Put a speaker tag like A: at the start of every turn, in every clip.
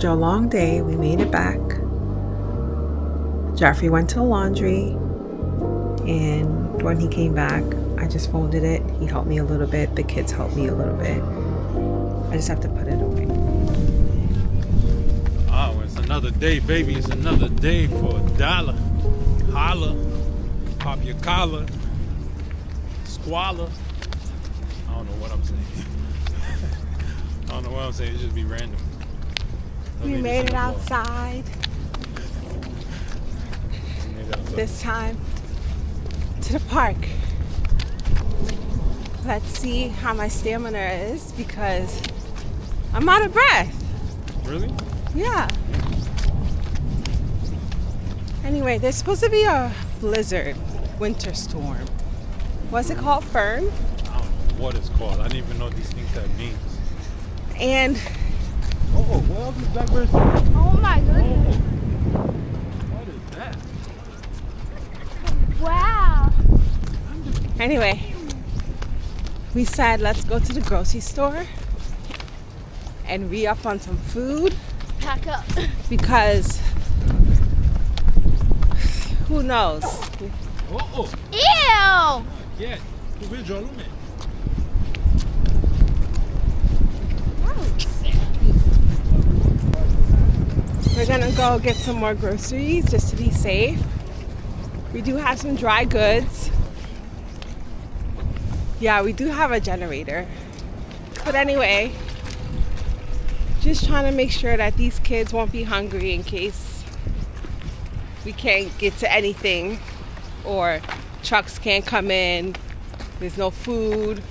A: After a long day, we made it back. Jeffrey went to the laundry, and when he came back, I just folded it. He helped me a little bit. The kids helped me a little bit. I just have to put it away.
B: Oh, it's another day, baby. It's another day for $1. Holla. Pop your collar. Squalor. I don't know what I'm saying. I don't know what I'm saying. It just be random.
A: We made it outside. This time to the park. Let's see how my stamina is because I'm out of breath.
B: Really?
A: Yeah. Anyway, there's supposed to be a blizzard, winter storm. What's it called? Fern?
B: I don't know what it's called. I didn't even know these things had names.
A: And
B: oh, what else is blackbirds?
C: Oh my goodness.
B: What is that?
C: Wow.
A: anyway, we said let's go to the grocery store and re-up on some food.
C: Pack up.
A: Because who knows?
B: Oh.
C: Ew!
B: Yeah. Tu veux jolume?
A: We're gonna go get some more groceries just to be safe. We do have some dry goods. Yeah, we do have a generator. But anyway, just trying to make sure that these kids won't be hungry in case we can't get to anything or trucks can't come in. There's no food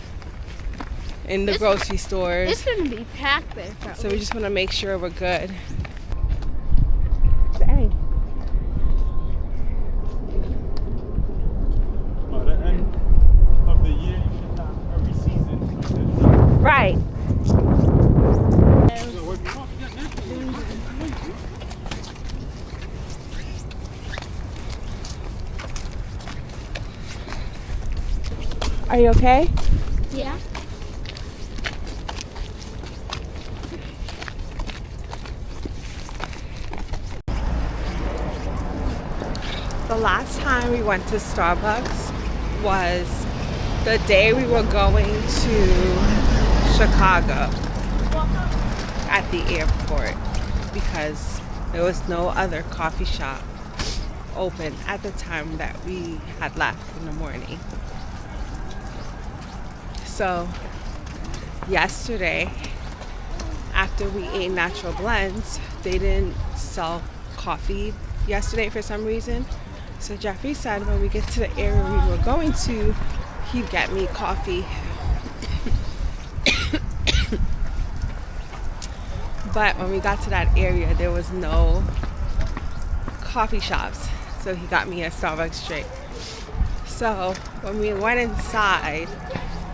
A: in the grocery stores.
C: It's gonna be packed there, probably.
A: So we just want to make sure we're good.
B: By the end of the year, you should have every season.
A: Right. Are you okay?
C: Yeah.
A: The last time we went to Starbucks was the day we were going to Chicago at the airport because there was no other coffee shop open at the time that we had left in the morning. So yesterday, after we ate Natural Blends, they didn't sell coffee yesterday for some reason. So Jeffrey said when we get to the area we were going to, he'd get me coffee. But when we got to that area, there was no coffee shops. So he got me a Starbucks drink. So when we went inside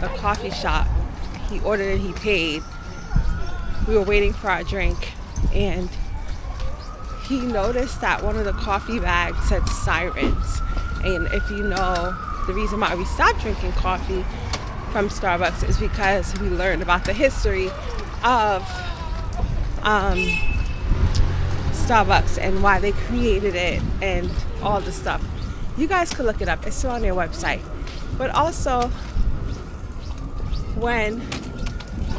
A: the coffee shop, he ordered and he paid. We were waiting for our drink and he noticed that one of the coffee bags said Sirens. And if you know, the reason why we stopped drinking coffee from Starbucks is because we learned about the history of Starbucks and why they created it and all the stuff. You guys could look it up. It's still on their website. But also, when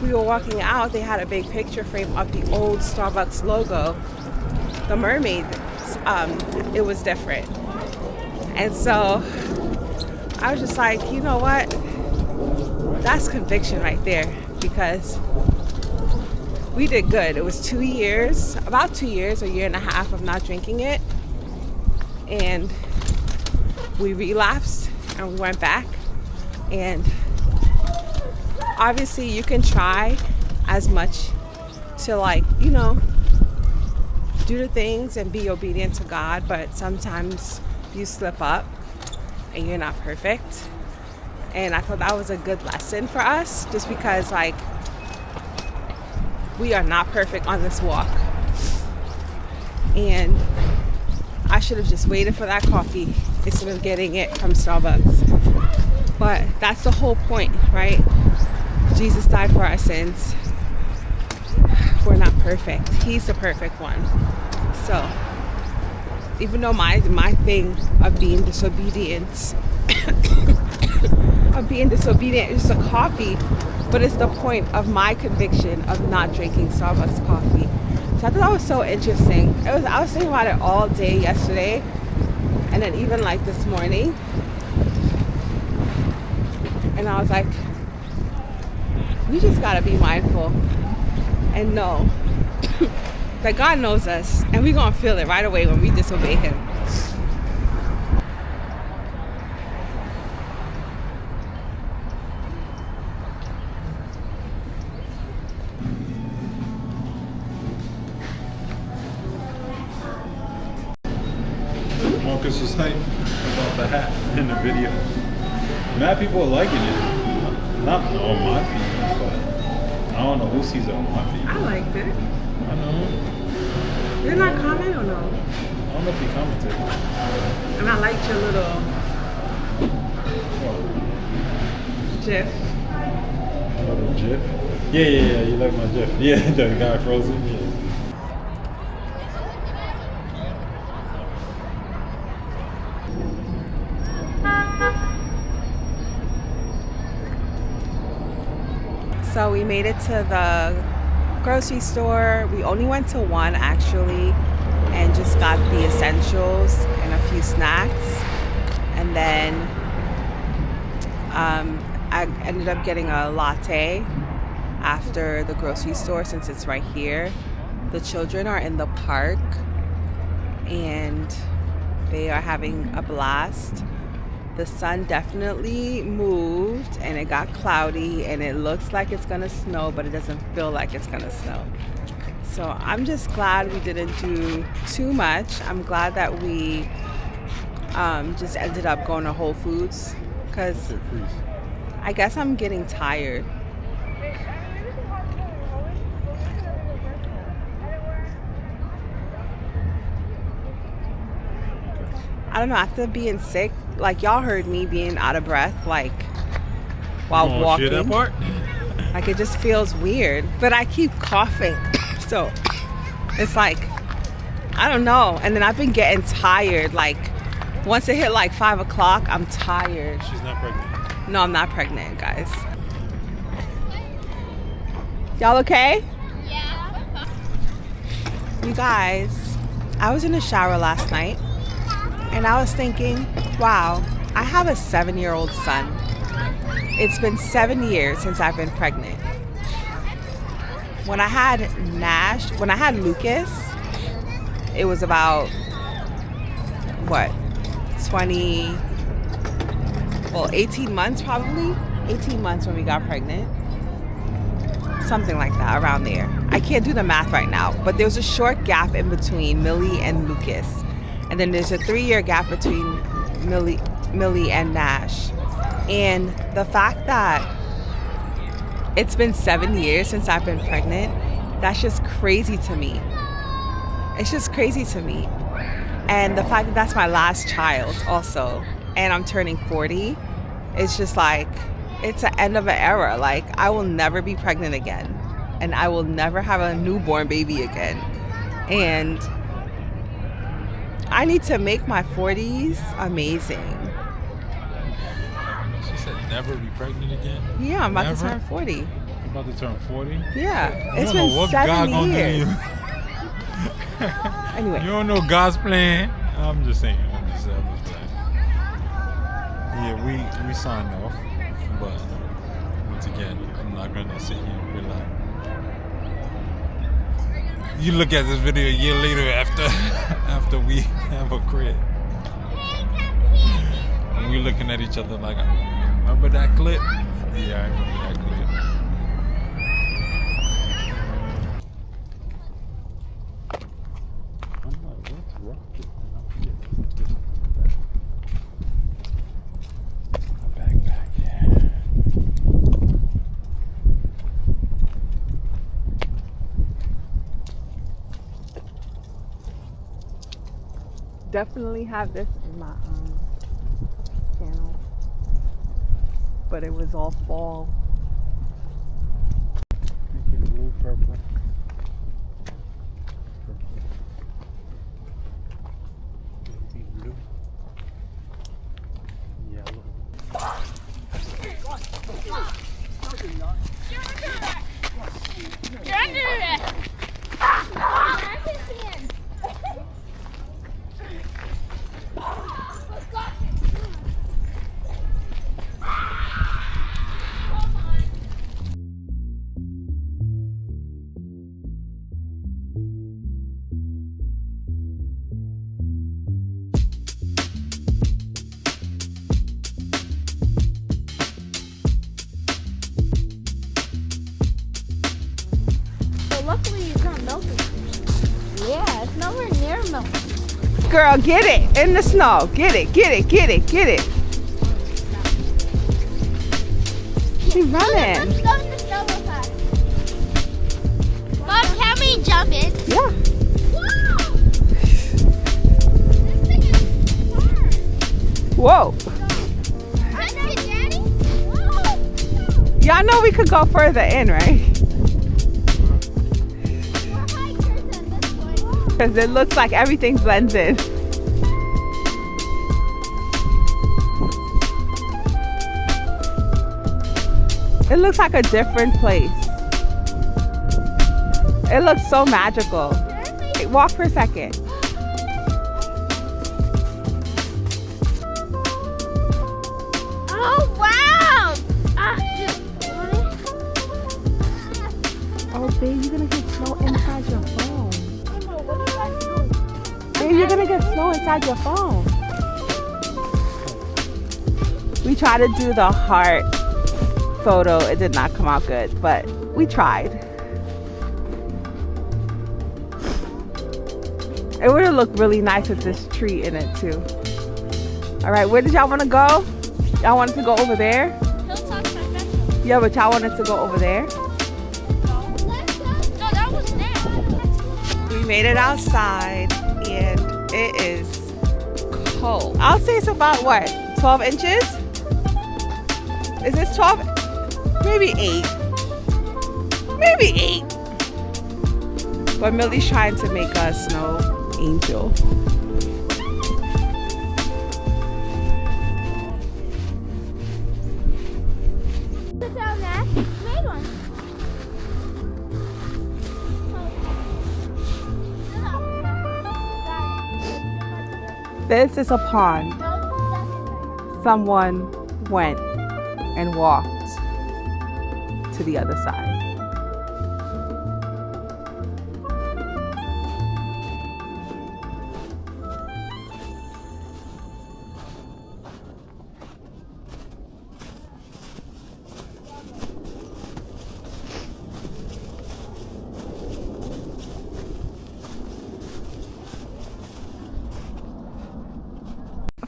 A: we were walking out, they had a big picture frame of the old Starbucks logo. The mermaid, it was different. And so I was just like, you know what? That's conviction right there because we did good. It was 2 years, about 2 years, a year and a half of not drinking it. And we relapsed and we went back. And obviously you can try as much to do the things and be obedient to God, but sometimes you slip up and you're not perfect. And I thought that was a good lesson for us just because we are not perfect on this walk. And I should have just waited for that coffee instead of getting it from Starbucks. But that's the whole point, right? Jesus died for our sins. we're not perfect. He's the perfect one. So even though my thing of being disobedient is a coffee, but it's the point of my conviction of not drinking Starbucks coffee. So I thought that was so interesting. I was thinking about it all day yesterday, and then even like this morning, and I was like, we just gotta be mindful and know that God knows us, and we're gonna feel it right away when we disobey Him.
B: Marcus was hype about the hat in the video. Mad people are liking it. Not on my feed, but I don't know who sees it on my feed.
A: I liked it.
B: I know.
A: Did not comment or no?
B: I don't know if he commented.
A: And I liked your little GIF.
B: Little GIF? Yeah, you like my GIF. Yeah, the guy frozen, yeah.
A: So we made it to the grocery store. We only went to one actually, and just got the essentials and a few snacks. And then I ended up getting a latte after the grocery store since it's right here. The children are in the park and they are having a blast. The sun definitely moved and it got cloudy and it looks like it's gonna snow, but it doesn't feel like it's gonna snow. So I'm just glad we didn't do too much. I'm glad that we just ended up going to Whole Foods because I guess I'm getting tired. I don't know, after being sick, like y'all heard me being out of breath, like while walking.
B: Share that part?
A: Like it just feels weird, but I keep coughing. So it's like, I don't know. And then I've been getting tired. Like once it hit like 5 o'clock, I'm tired.
B: She's not pregnant.
A: No, I'm not pregnant, guys. Y'all okay?
C: Yeah.
A: You guys, I was in the shower last night and I was thinking, wow, I have a 7-year-old son. It's been 7 years since I've been pregnant. When I had Lucas, it was about, 18 months probably? 18 months when we got pregnant. Something like that, around there. I can't do the math right now, but there was a short gap in between Millie and Lucas. And then there's a 3-year gap between Millie and Nash. And the fact that it's been 7 years since I've been pregnant, that's just crazy to me. It's just crazy to me. And the fact that that's my last child also, and I'm turning 40, it's just like, it's the end of an era. Like, I will never be pregnant again. And I will never have a newborn baby again. And I need to make my 40s amazing.
B: She said never be pregnant again?
A: Yeah, I'm about to turn 40.
B: You about to turn 40?
A: Yeah, it's
B: been
A: been 7 years. Anyway.
B: You don't know God's plan. I'm just saying. I'm just playing. Yeah, we signed off, but once again, I'm not gonna sit here and be like, you look at this video a year later after we have a crib, and we looking at each other like, remember that clip? Yeah, I remember that clip. I'm like, what's rocket? My backpack, yeah.
A: Definitely have this in my channel, but it was all fall.
B: Make it blue, purple.
C: snow.
A: Girl, get it in the snow. Get it, get it, get it, get it. She running.
C: Let's go in the snow real fast. Mom, can we jump in?
A: Yeah.
C: Wow! This thing is hard.
A: Whoa.
C: Daddy? Whoa!
A: Y'all know we could go further in, right?
C: We're hikers at this point.
A: Because it looks like everything blends in. It looks like a different place. It looks so magical. Hey, walk for a second.
C: Oh, wow!
A: Oh, babe, you're gonna get snow inside your phone.
C: What are you guys doing?
A: Babe, you're gonna get snow inside your phone. We tried to do the heart photo. It did not come out good, but we tried. It would have looked really nice with this tree in it too. All right, where did y'all want to go? Y'all wanted to go over there?
C: Hilltop Convention.
A: Yeah, but y'all wanted to go over there?
C: No, that was there.
A: We made it outside and it is cold. I'll say it's about what, 12 inches? Is this 12? Maybe 8. Maybe 8. But Millie's trying to make a snow angel.
C: Sit down there. Made one.
A: This is a pond. Someone went and walked to the other side.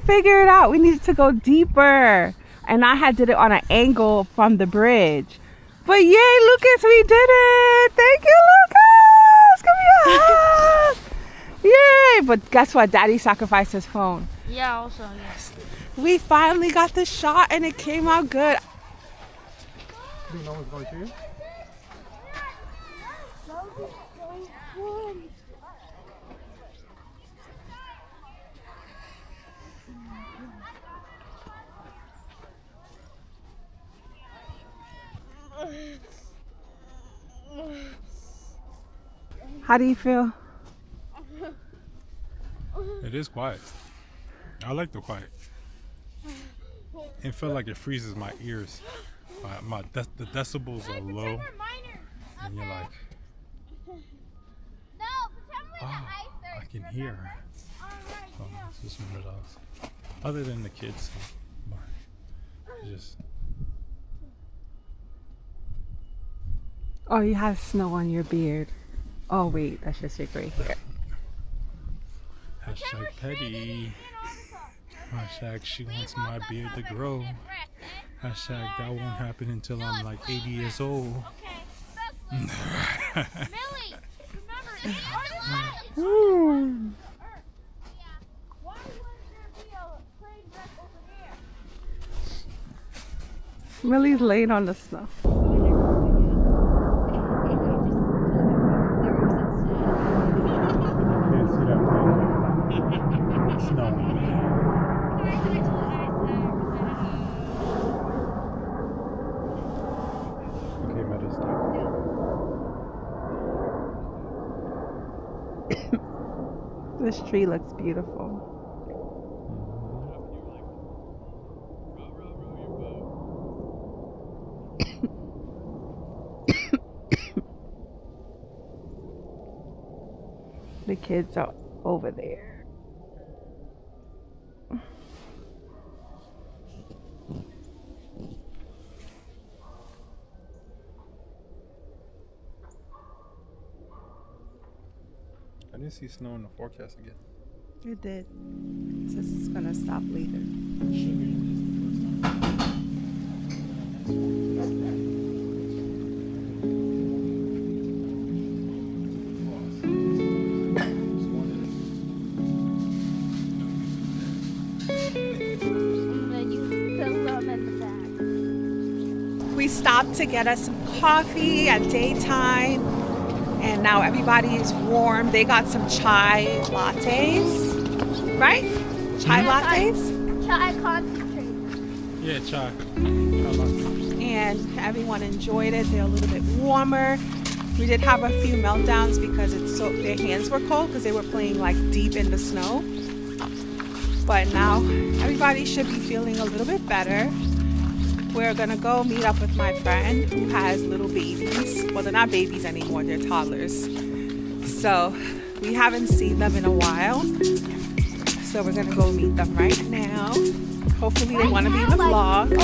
A: Figure it out. We needed to go deeper. And I had did it on an angle from the bridge. But yay, Lucas, we did it. Thank you, Lucas. Give me a hug. Yay. But guess what? Daddy sacrificed his phone.
C: Yeah, also, yes.
A: We finally got the shot and it came out good.
B: Do you know what's going to you?
A: How do you feel?
B: It is quiet. I like the quiet. It felt like it freezes my ears. The decibels are low, and you're like, oh, I can hear. So it's just one of those. Other than the kids, just.
A: Oh, you have snow on your beard. Oh wait, that's just your gray hair.
B: Hashtag petty. Hashtag she wants my beard to grow. Hashtag that won't happen until I'm like 80 years old.
C: Millie, remember, why wouldn't there be a train wreck over there?
A: Millie's laying on the snow. This tree looks beautiful. The kids are over there.
B: didn't see snow in the forecast again.
A: It did. This is gonna stop later.
C: And then you fill them in the bag.
A: We stopped to get us some coffee at daytime, and now everybody is warm. They got some chai lattes, right? Chai lattes?
C: Chai concentrate.
B: Yeah, chai.
A: And everyone enjoyed it. They're a little bit warmer. We did have a few meltdowns because their hands were cold because they were playing like deep in the snow. But now everybody should be feeling a little bit better. We're gonna go meet up with my friend who has little babies. Well, they're not babies anymore, they're toddlers. So we haven't seen them in a while. So we're gonna go meet them right now. Hopefully they wanna be in the vlog.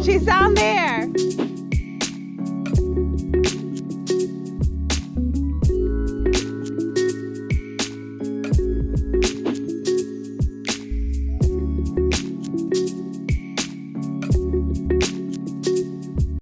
A: She's down there.